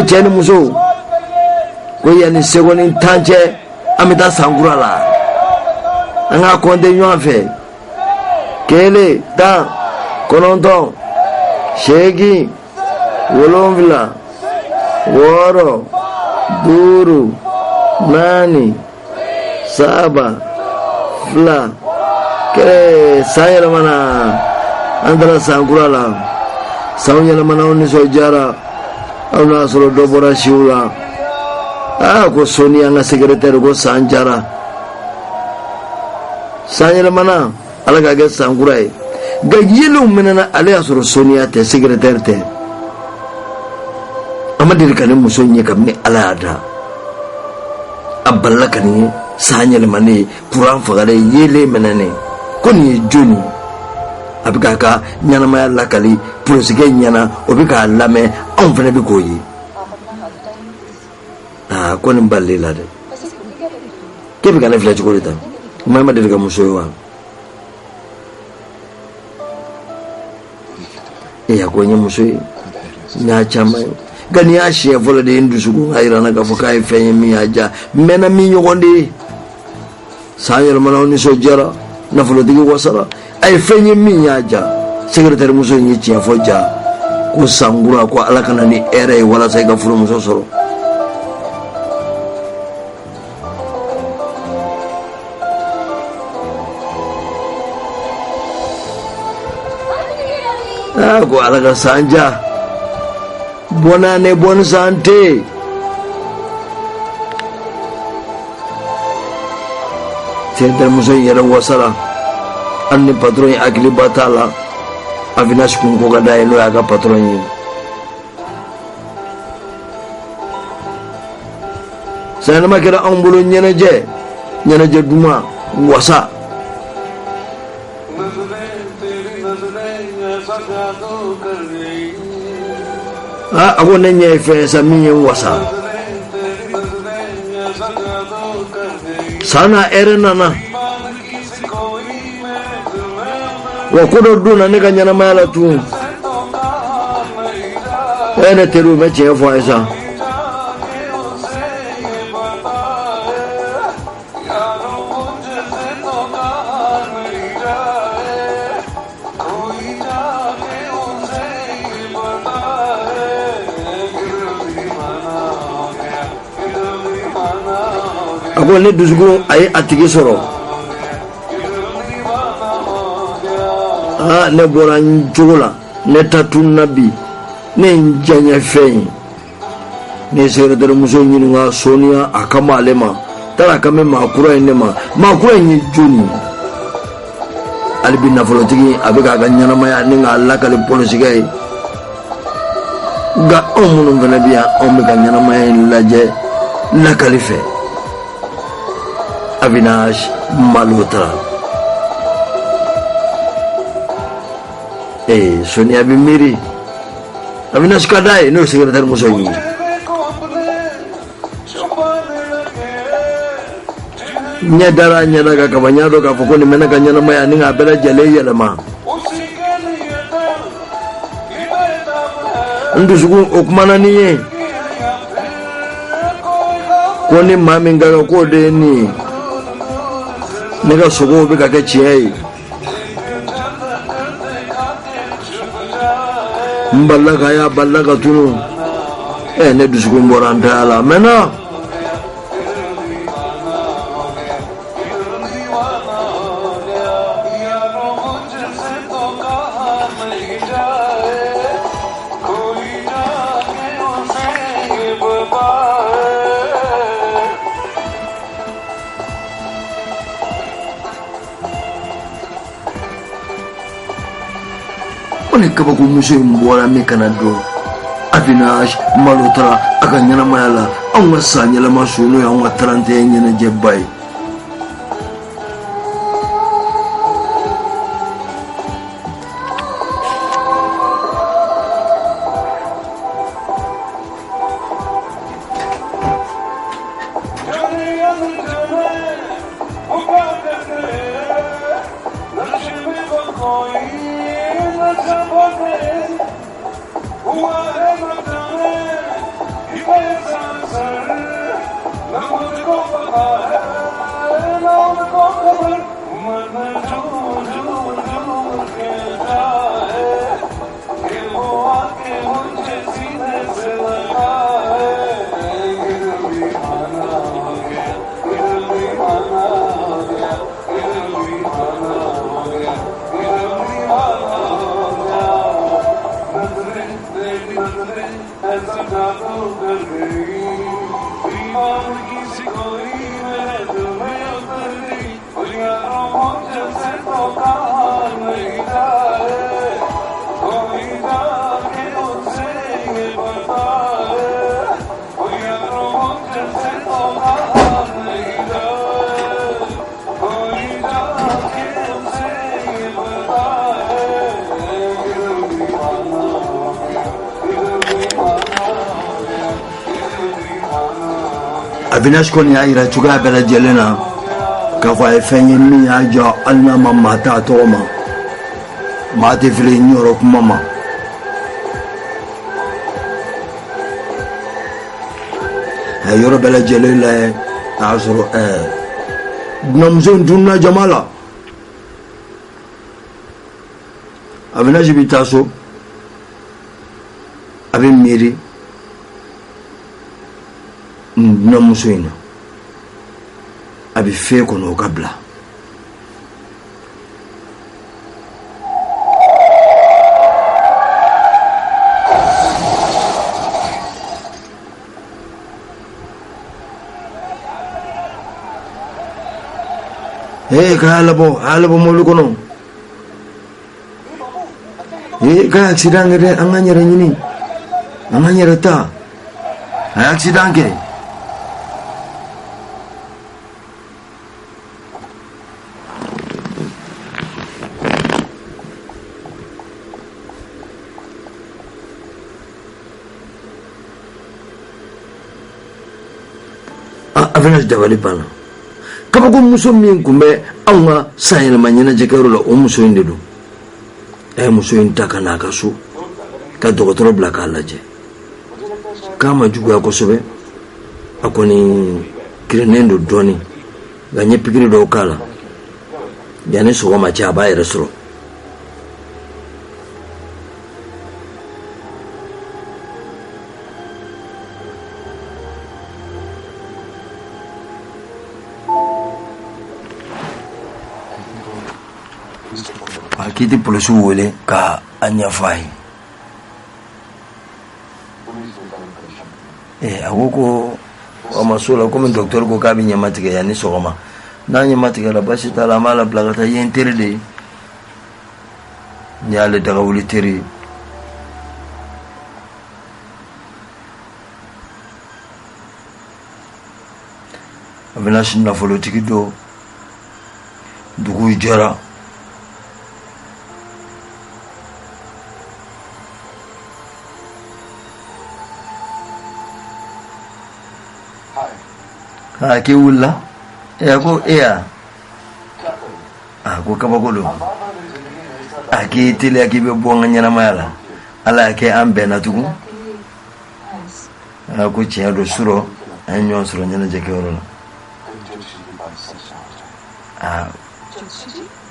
cɛ ni muso ko yanni seconde tan cɛ an bɛ taa sankura la an ka compter ɲɔgɔn fɛ 1 10 9 8 7 6 5 4 3 2 1 san yɛlɛmana an taara sankura la san yɛlɛmana aw nisɔndiyara aw n'a sɔrɔ dɔ bɔra siw la ko Soni an ka secrétaire ko san jara san yɛlɛmana ala ka kɛ sankura ye nka yelenw minɛna ale y'a sɔrɔ Soniya tɛ secrétaire tɛ a ma deli ka ne muso ɲɛ kabini ala y'a da a balila ka nin ye san yɛlɛmanen kuran fagalen yelen minɛnen ko nin ye joni a bɛ k'a ka ɲɛnamaya lakali polosikɛ ɲɛna o bɛ k'a lamɛn anw fana bɛ k'o ye ko nin balile la dɛ k'e bɛ ka ne filɛ cogo di tan maa ma deli ka muso ye wa a ko n ye muso ye n y'a caman ye nka nin y'a siɲɛ fɔlɔ de ye n dusukun ka jira n na k'a fɔ k'a ye fɛn ye min y'a diya n mɛnna min ɲɔgɔn de ye san yɛlɛmana aw nisɔndiyara nafolotigi wasara a ye fɛn ye min y'a diya secrétaire muso in ye tiɲɛ fɔ ja ko sankura ko ala kana ni hɛrɛ ye walasa i ka furumuso sɔrɔ ko ala ka san ja bonne année bonne santé secrétaire muso in yɛrɛ wasara hali ni patron ye hakiliba t'a la Avinash kun ko ka da ye n'o y'a ka patron ye sanɛlɛma kɛra anw bolo ɲɛnajɛ duman wasa a ko ne ɲɛ ye fɛn sa min ye wasa san na hɛrɛ nana wa ko dɔ donna ne ka ɲɛnamaya la tun ne teriw bɛ tiɲɛ fɔ a ye sa a ko ne dusukun a ye a tigi sɔrɔ ne bɔra n cogo la ne ta tununa bi ne ye n diyaɲɛ fɛn ye ne ye secrétaire muso ɲininka Soniya a kama ale ma taara a kan bɛ maa kura in ne ma maa kura in ye joni hali bi nafolotigi a bɛ k'a ka ɲɛnamaya ni k'a lakali polosikɛ ye nka anw minnu fana bɛ yan anw bɛ ka ɲɛnamaya in lajɛ lakali fɛ Avinash Malhotra Soniya bi miiri Avinash ka d'a ye n'o ye secrétaire muso in ye ɲɛ dara a ɲɛna kan kaban n y'a dɔn k'a fɔ ko nin bɛ ne ka ɲɛnamaya ni k'a bɛɛ lajɛlen yɛlɛma n dusukun o kumana ni ye ko ni maa min ka kan k'o de ye nin ye ne ka sogow bɛ ka kɛ tiɲɛ ye n balila ka y'a balila ka tunu ne dusukun bɔra n taya la maintenant ne kabako muso in bɔra min kana don Avinash Malhotra a ka ɲɛnamaya la anw ka san yɛlɛma su n'o y'anw ka 31 ɲɛnajɛba ye Avinash koni ya ira chuga bela jelena ka fa efenye mi ya jo alna mama ta toma ma te fili nyoro mama ayoro bela jelena azro namzo dunna jamala Avinash bitaso abin miri na musoina abi fe kono kabla halabo molu kono ka accident ngere anganyere nyini anganyere ta accident ke Avinash dabali bana kaba ko muso min kumbe anga sayel manyana jekero la o muso indedu muso inta kana kaso ka dokotoro blaka laje kama jugu yako sobe akoni kirenendo doni ganye pikiri do kala yani so ma cha ba resro akiti polisu wole ka anya fai agoko amasula comme docteur ko kabi nyamati ya ni sogoma na nyamati la bashi tala mala blagata yenterede nyale daga wuli teri Avinash na folotiki do dugu jara ke wula ko ko kabagolo ke tele ke be bonga nyana mala ala ke ambe na tugu ko chia do suro anyo suro nyana jeke oro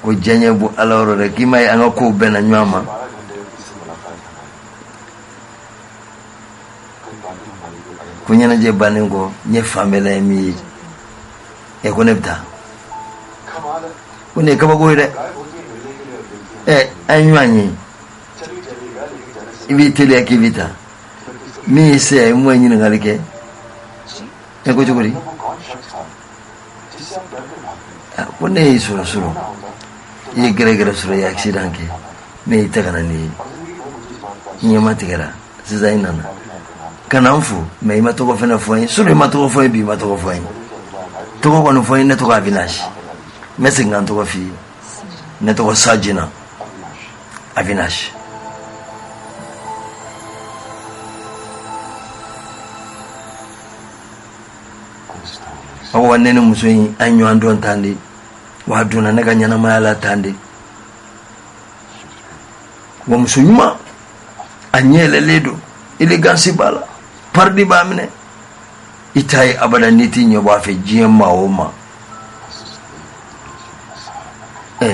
ko janye bu aloro re kimai anga ko be na nyama kunyana je baningo nye famela mi ko nebta kune kaba go ire anyanyi ibitele akivita mi se mwenyi ngalike ko chukuri kune sura ye gere sura ya accident ke me itagana ni nyama tigara sizainana kanamfu me imatoko fena foi sura imatoko foi bi imatoko foi toko kono foi ne toko Avinash mesinga toko fi ne toko Sajina Avinash awane ne musoyi anyo andon tande waduna ne ganyana mala tande wo musoyuma anyele ledo ile gansi bala pardi ba mine itai abada niti nyoba fe jema oma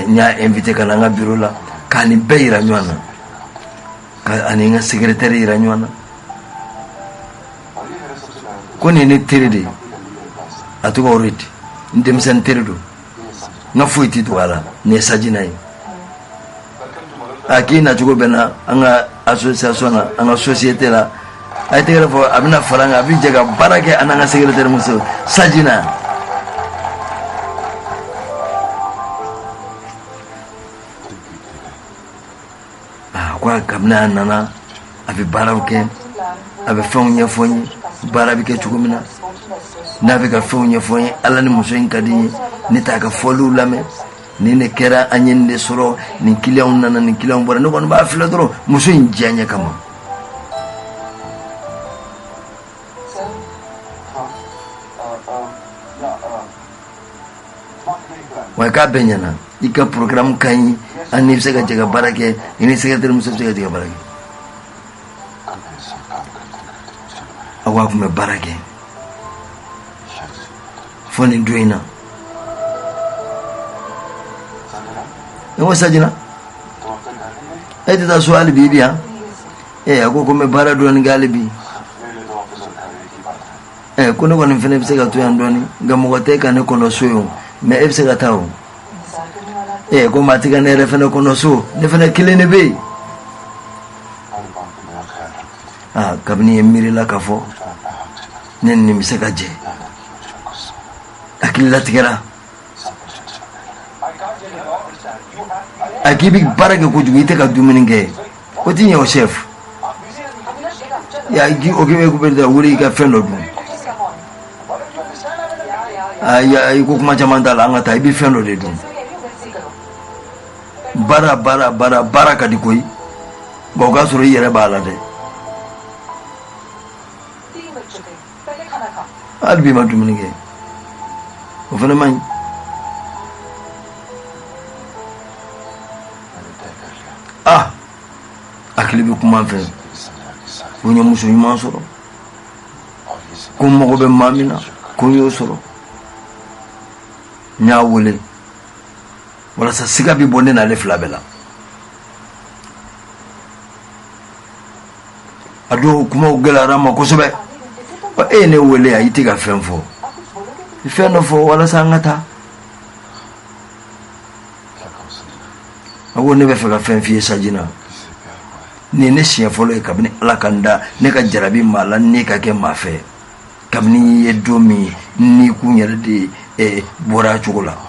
nya invité kana nga bureau la kani beira nywana ka ani nga secrétaire ira nywana koni ne terede atuko oriti ndem sen teredo nga fuiti twala ne sajinai akina tuko bena anga association anga société la ay tegere fo abina faranga abi jaga barake ananga secrétaire muso sajina kwa kamna nana abi barake abi fonye fonye barabike chukumina navika fonye fonye ala ni muso inkadi ni taka folu lame ni ne kera anyende soro ni client nana ni client bora no kon ba fila dro muso injanya kama wa ka benyana ika program kai ani bisa jaga barake ini secretary muso jaga barake awa kuma barake foni duina ewa sajina ta swali bibi ha ako kuma bara duani galibi kuna kwa nifene bisa tu yandoni ngamugoteka ne kono suyo me ebse gatao ko matika ne refene kono su defene kilene be kabni emiri la kafo nen ni miseka je akilla tigara akibi barake ko jugite ka dumininge ko tinyo chef ya gi ogibe ko berda wuri ka fendo dum ay ko kuma jamandala angata ibi fendo de dum bara ka di koy boga suru yere bala de albi ma dumininge o fana man akilibi kuma fe kunyo muso yuma soro kuma ko be mamina kunyo soro nyawule wala sa siga bi bonne na le flabela ado kuma ugela rama ko sobe ba ne wele ya itiga femfo ifeno fo wala sa ngata awo ne be fe ka femfi sajina ni ne siya folo e kabini ala kanda ne ka jarabi mala ne ka ke mafe kabini ye domi ni kunyere de bora chugula